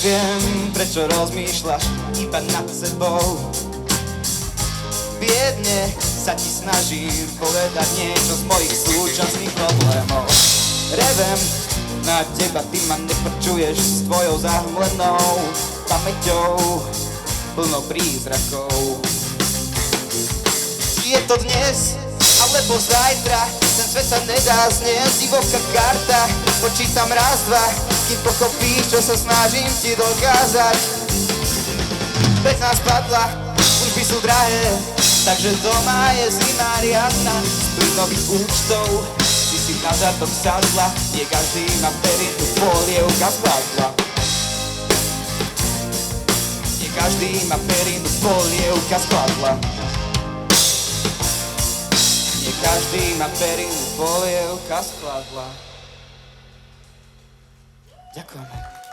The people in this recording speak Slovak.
Neviem, prečo rozmýšľaš iba nad sebou. Biedne sa ti snažím povedať niečo z mojich súčasných problémov. Revem na teba, ty ma nepočuješ s tvojou zahmlenou pamäťou plnou prízrakov. Je to dnes, alebo zajtra, ten svet sa nedá znieť, divoká karta. Počítam raz, dva, kým pochopíš, čo sa snažím ti dokázať. Bez nás padla, služby sú drahé, takže doma je zima riadna. Z plynových účtov ty si na zadok sadla, nie každý má perinu, polievka spadla. Nie každý má perinu, polievka spadla. Nie každý má perinu, polievka skladla. Ďakujeme.